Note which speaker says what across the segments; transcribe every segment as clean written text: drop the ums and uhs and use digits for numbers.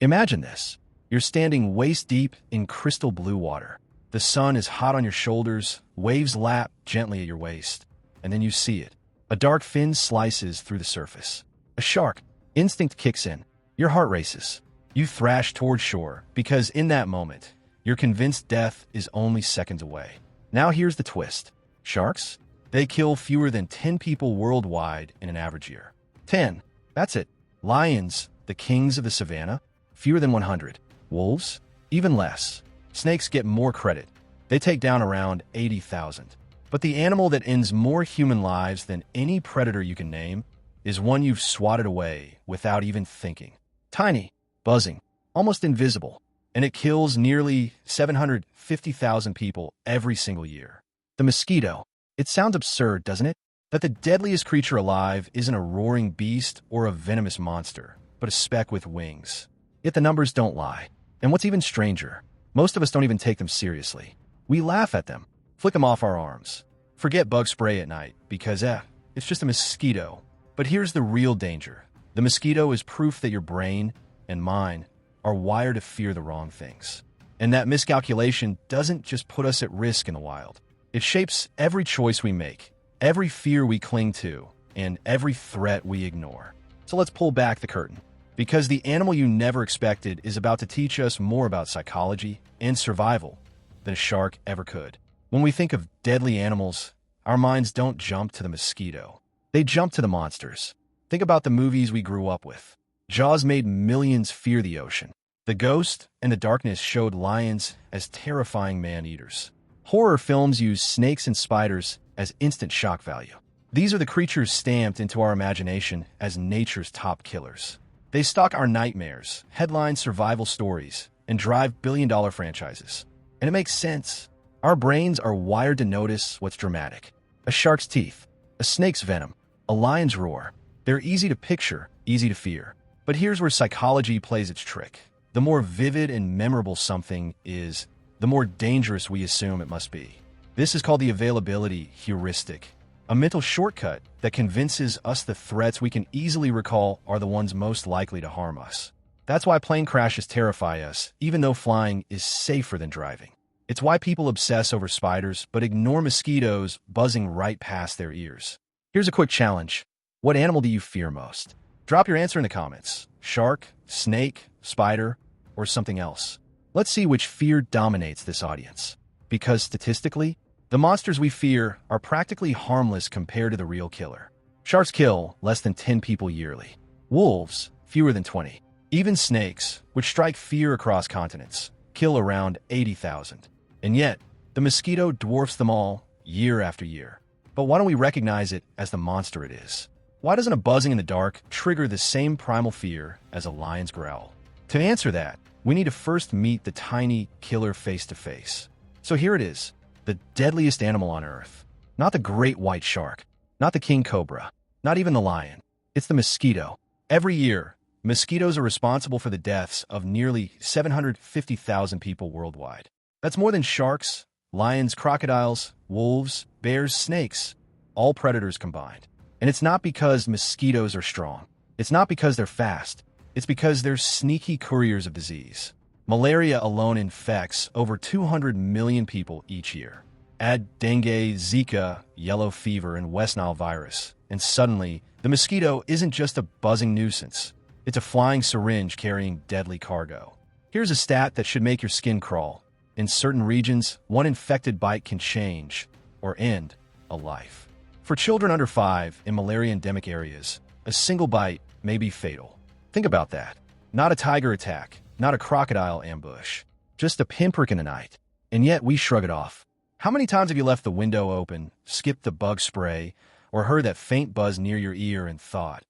Speaker 1: Imagine this. You're standing waist-deep in crystal blue water. The sun is hot on your shoulders, waves lap gently at your waist, and then you see it. A dark fin slices through the surface. A shark. Instinct kicks in. Your heart races. You thrash toward shore because in that moment, you're convinced death is only seconds away. Now here's the twist. Sharks? They kill fewer than 10 people worldwide in an average year. 10. That's it. Lions, the kings of the savannah? Fewer than 100. Wolves? Even less. Snakes get more credit. They take down around 80,000. But the animal that ends more human lives than any predator you can name is one you've swatted away without even thinking. Tiny, buzzing, almost invisible, and it kills nearly 750,000 people every single year. The mosquito. It sounds absurd, doesn't it? That the deadliest creature alive isn't a roaring beast or a venomous monster, but a speck with wings. Yet the numbers don't lie. And what's even stranger, most of us don't even take them seriously. We laugh at them, flick them off our arms, forget bug spray at night because, it's just a mosquito. But here's the real danger. The mosquito is proof that your brain and mine are wired to fear the wrong things. And that miscalculation doesn't just put us at risk in the wild. It shapes every choice we make, every fear we cling to, and every threat we ignore. So let's pull back the curtain. Because the animal you never expected is about to teach us more about psychology and survival than a shark ever could. When we think of deadly animals, our minds don't jump to the mosquito. They jump to the monsters. Think about the movies we grew up with. Jaws made millions fear the ocean. The Ghost and the Darkness showed lions as terrifying man-eaters. Horror films use snakes and spiders as instant shock value. These are the creatures stamped into our imagination as nature's top killers. They stalk our nightmares, headline survival stories, and drive billion-dollar franchises. And it makes sense. Our brains are wired to notice what's dramatic. A shark's teeth, a snake's venom, a lion's roar. They're easy to picture, easy to fear. But here's where psychology plays its trick. The more vivid and memorable something is, the more dangerous we assume it must be. This is called the availability heuristic, a mental shortcut that convinces us the threats we can easily recall are the ones most likely to harm us. That's why plane crashes terrify us, even though flying is safer than driving. It's why people obsess over spiders but ignore mosquitoes buzzing right past their ears. Here's a quick challenge. What animal do you fear most? Drop your answer in the comments. Shark, snake, spider, or something else. Let's see which fear dominates this audience. Because statistically, the monsters we fear are practically harmless compared to the real killer. Sharks kill less than 10 people yearly. Wolves, fewer than 20. Even snakes, which strike fear across continents, kill around 80,000. And yet, the mosquito dwarfs them all year after year. But why don't we recognize it as the monster it is? Why doesn't a buzzing in the dark trigger the same primal fear as a lion's growl? To answer that, we need to first meet the tiny killer face to face. So here it is. The deadliest animal on Earth. Not the great white shark, not the king cobra, not even the lion. It's the mosquito. Every year, mosquitoes are responsible for the deaths of nearly 750,000 people worldwide. That's more than sharks, lions, crocodiles, wolves, bears, snakes, all predators combined. And it's not because mosquitoes are strong. It's not because they're fast. It's because they're sneaky couriers of disease. Malaria alone infects over 200 million people each year. Add dengue, Zika, yellow fever, and West Nile virus, and suddenly, the mosquito isn't just a buzzing nuisance. It's a flying syringe carrying deadly cargo. Here's a stat that should make your skin crawl. In certain regions, one infected bite can change or end a life. For children under 5 in malaria-endemic areas, a single bite may be fatal. Think about that. Not a tiger attack, not a crocodile ambush, just a pinprick in the night. And yet we shrug it off. How many times have you left the window open, skipped the bug spray, or heard that faint buzz near your ear and thought,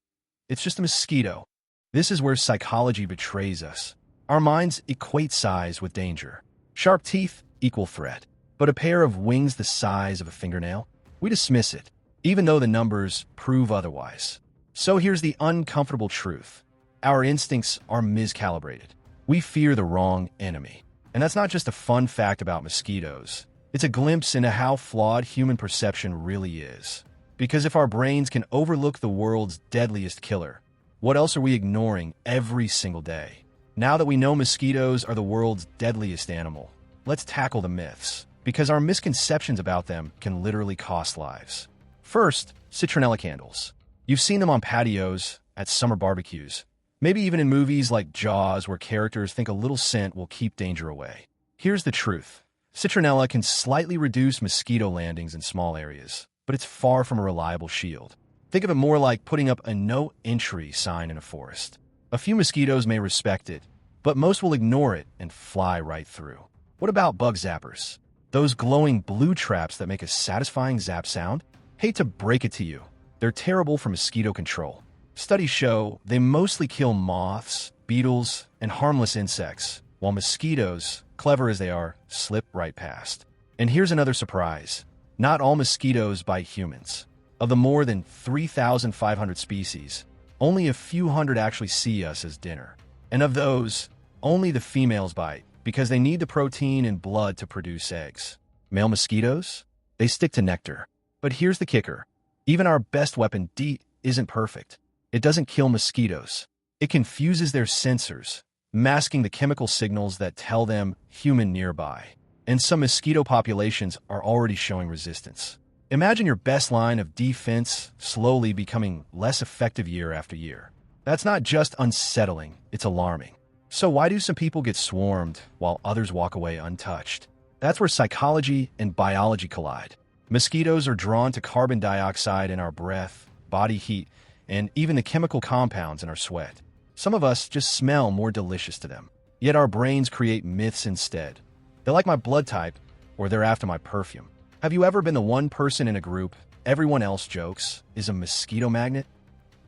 Speaker 1: it's just a mosquito? This is where psychology betrays us. Our minds equate size with danger. Sharp teeth equal threat. But a pair of wings the size of a fingernail? We dismiss it, even though the numbers prove otherwise. So here's the uncomfortable truth. Our instincts are miscalibrated. We fear the wrong enemy. And that's not just a fun fact about mosquitoes. It's a glimpse into how flawed human perception really is. Because if our brains can overlook the world's deadliest killer, what else are we ignoring every single day? Now that we know mosquitoes are the world's deadliest animal, let's tackle the myths, because our misconceptions about them can literally cost lives. First, citronella candles. You've seen them on patios, at summer barbecues, maybe even in movies like Jaws where characters think a little scent will keep danger away. Here's the truth. Citronella can slightly reduce mosquito landings in small areas, but it's far from a reliable shield. Think of it more like putting up a no entry sign in a forest. A few mosquitoes may respect it, but most will ignore it and fly right through. What about bug zappers? Those glowing blue traps that make a satisfying zap sound? Hate to break it to you, they're terrible for mosquito control. Studies show they mostly kill moths, beetles, and harmless insects, while mosquitoes, clever as they are, slip right past. And here's another surprise. Not all mosquitoes bite humans. Of the more than 3,500 species, only a few hundred actually see us as dinner. And of those, only the females bite, because they need the protein in blood to produce eggs. Male mosquitoes? They stick to nectar. But here's the kicker. Even our best weapon, DEET, isn't perfect. It doesn't kill mosquitoes. It confuses their sensors, masking the chemical signals that tell them human nearby. And some mosquito populations are already showing resistance. Imagine your best line of defense slowly becoming less effective year after year. That's not just unsettling, it's alarming. So why do some people get swarmed while others walk away untouched? That's where psychology and biology collide. Mosquitoes are drawn to carbon dioxide in our breath, body heat, and even the chemical compounds in our sweat. Some of us just smell more delicious to them. Yet our brains create myths instead. They're like my blood type, or they're after my perfume. Have you ever been the one person in a group everyone else jokes is a mosquito magnet?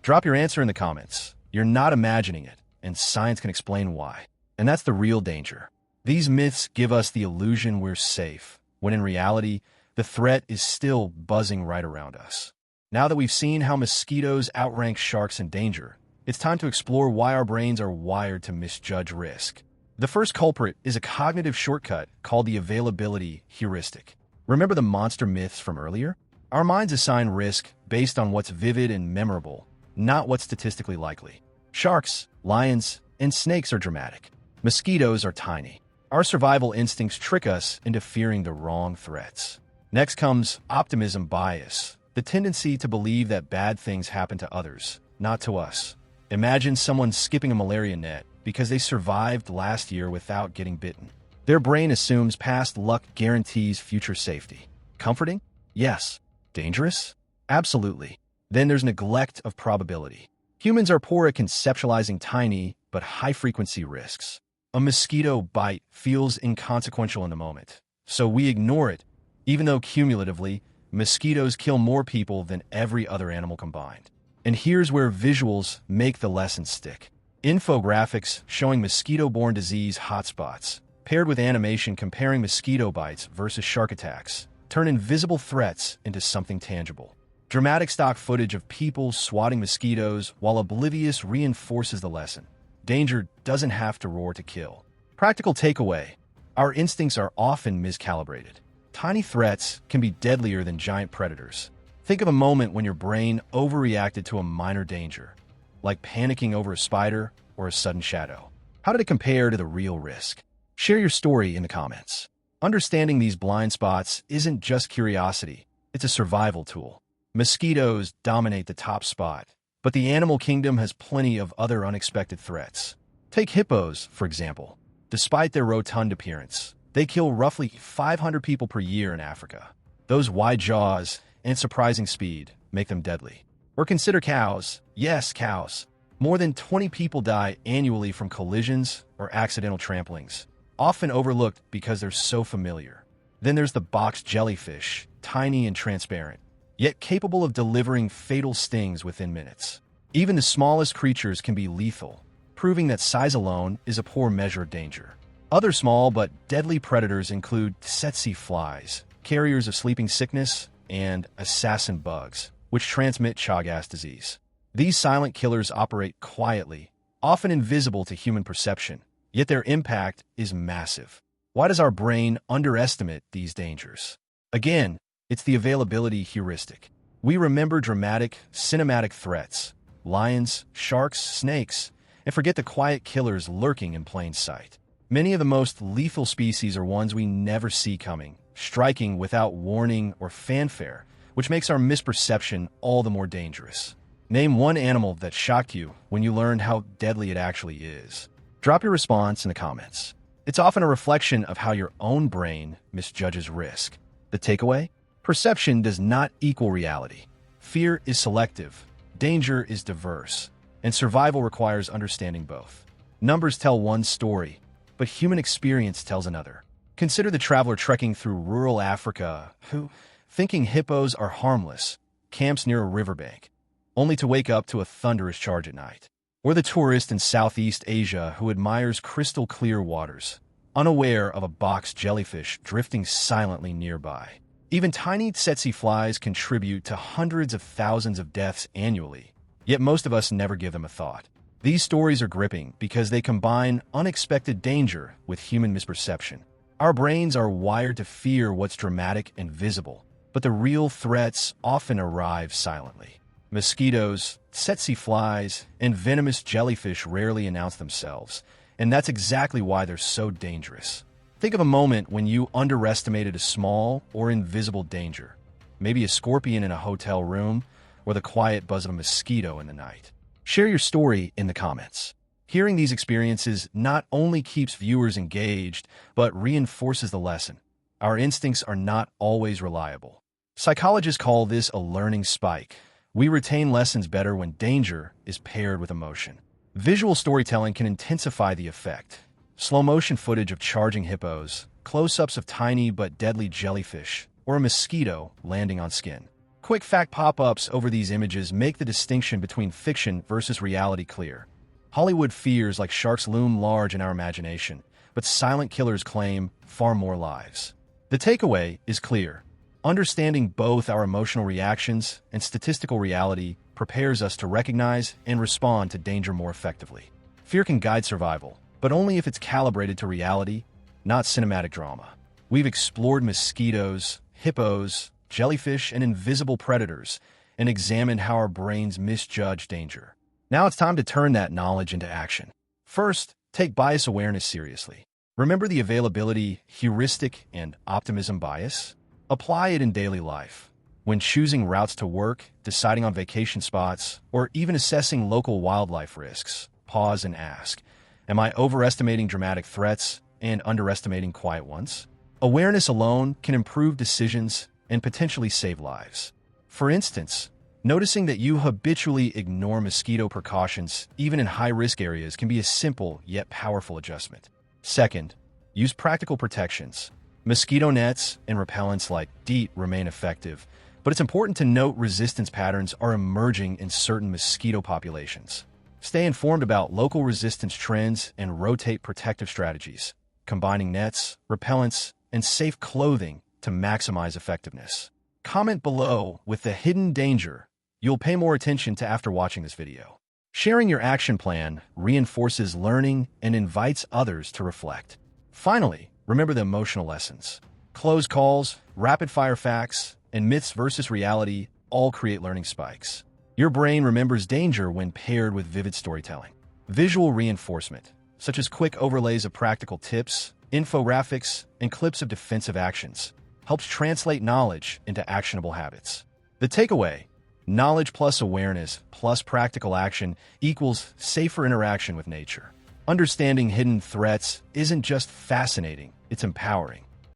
Speaker 1: Drop your answer in the comments. You're not imagining it, and science can explain why. And that's the real danger. These myths give us the illusion we're safe, when in reality, the threat is still buzzing right around us. Now that we've seen how mosquitoes outrank sharks in danger, it's time to explore why our brains are wired to misjudge risk. The first culprit is a cognitive shortcut called the availability heuristic. Remember the monster myths from earlier? Our minds assign risk based on what's vivid and memorable, not what's statistically likely. Sharks, lions, and snakes are dramatic. Mosquitoes are tiny. Our survival instincts trick us into fearing the wrong threats. Next comes optimism bias, the tendency to believe that bad things happen to others, not to us. Imagine someone skipping a malaria net because they survived last year without getting bitten. Their brain assumes past luck guarantees future safety. Comforting? Yes. Dangerous? Absolutely. Then there's neglect of probability. Humans are poor at conceptualizing tiny but high-frequency risks. A mosquito bite feels inconsequential in the moment, so we ignore it, even though cumulatively, mosquitoes kill more people than every other animal combined. And here's where visuals make the lesson stick. Infographics showing mosquito-borne disease hotspots, paired with animation comparing mosquito bites versus shark attacks, turn invisible threats into something tangible. Dramatic stock footage of people swatting mosquitoes while oblivious reinforces the lesson. Danger doesn't have to roar to kill. Practical takeaway. Our instincts are often miscalibrated. Tiny threats can be deadlier than giant predators. Think of a moment when your brain overreacted to a minor danger, like panicking over a spider or a sudden shadow. How did it compare to the real risk? Share your story in the comments. Understanding these blind spots isn't just curiosity, it's a survival tool. Mosquitoes dominate the top spot, but the animal kingdom has plenty of other unexpected threats. Take hippos, for example. Despite their rotund appearance, they kill roughly 500 people per year in Africa. Those wide jaws and surprising speed make them deadly. Or consider cows. Yes, cows. More than 20 people die annually from collisions or accidental tramplings, often overlooked because they're so familiar. Then there's the box jellyfish, tiny and transparent, yet capable of delivering fatal stings within minutes. Even the smallest creatures can be lethal, proving that size alone is a poor measure of danger. Other small but deadly predators include tsetse flies, carriers of sleeping sickness, and assassin bugs, which transmit Chagas disease. These silent killers operate quietly, often invisible to human perception, yet their impact is massive. Why does our brain underestimate these dangers? Again, it's the availability heuristic. We remember dramatic, cinematic threats, lions, sharks, snakes, and forget the quiet killers lurking in plain sight. Many of the most lethal species are ones we never see coming, striking without warning or fanfare, which makes our misperception all the more dangerous. Name one animal that shocked you when you learned how deadly it actually is. Drop your response in the comments. It's often a reflection of how your own brain misjudges risk. The takeaway? Perception does not equal reality. Fear is selective, danger is diverse, and survival requires understanding both. Numbers tell one story, but human experience tells another. Consider the traveler trekking through rural Africa who, thinking hippos are harmless, camps near a riverbank, only to wake up to a thunderous charge at night. Or the tourist in Southeast Asia who admires crystal-clear waters, unaware of a box jellyfish drifting silently nearby. Even tiny tsetse flies contribute to hundreds of thousands of deaths annually, yet most of us never give them a thought. These stories are gripping because they combine unexpected danger with human misperception. Our brains are wired to fear what's dramatic and visible, but the real threats often arrive silently. Mosquitoes, tsetse flies, and venomous jellyfish rarely announce themselves, and that's exactly why they're so dangerous. Think of a moment when you underestimated a small or invisible danger, maybe a scorpion in a hotel room or the quiet buzz of a mosquito in the night. Share your story in the comments. Hearing these experiences not only keeps viewers engaged, but reinforces the lesson. Our instincts are not always reliable. Psychologists call this a learning spike. We retain lessons better when danger is paired with emotion. Visual storytelling can intensify the effect. Slow-motion footage of charging hippos, close-ups of tiny but deadly jellyfish, or a mosquito landing on skin. Quick fact pop-ups over these images make the distinction between fiction versus reality clear. Hollywood fears like sharks loom large in our imagination, but silent killers claim far more lives. The takeaway is clear. Understanding both our emotional reactions and statistical reality prepares us to recognize and respond to danger more effectively. Fear can guide survival, but only if it's calibrated to reality, not cinematic drama. We've explored mosquitoes, hippos, jellyfish, and invisible predators, and examined how our brains misjudge danger. Now it's time to turn that knowledge into action. First, take bias awareness seriously. Remember the availability, heuristic, and optimism bias? Apply it in daily life. When choosing routes to work, deciding on vacation spots, or even assessing local wildlife risks, pause and ask, am I overestimating dramatic threats and underestimating quiet ones? Awareness alone can improve decisions and potentially save lives. For instance, noticing that you habitually ignore mosquito precautions even in high-risk areas can be a simple yet powerful adjustment. Second, use practical protections. Mosquito nets and repellents like DEET remain effective, but it's important to note resistance patterns are emerging in certain mosquito populations. Stay informed about local resistance trends and rotate protective strategies, combining nets, repellents, and safe clothing to maximize effectiveness. Comment below with the hidden danger you'll pay more attention to after watching this video. Sharing your action plan reinforces learning and invites others to reflect. Finally, remember the emotional lessons. Close calls, rapid-fire facts, and myths versus reality all create learning spikes. Your brain remembers danger when paired with vivid storytelling. Visual reinforcement, such as quick overlays of practical tips, infographics, and clips of defensive actions, helps translate knowledge into actionable habits. The takeaway: knowledge plus awareness plus practical action equals safer interaction with nature. Understanding hidden threats isn't just fascinating, it's empowering.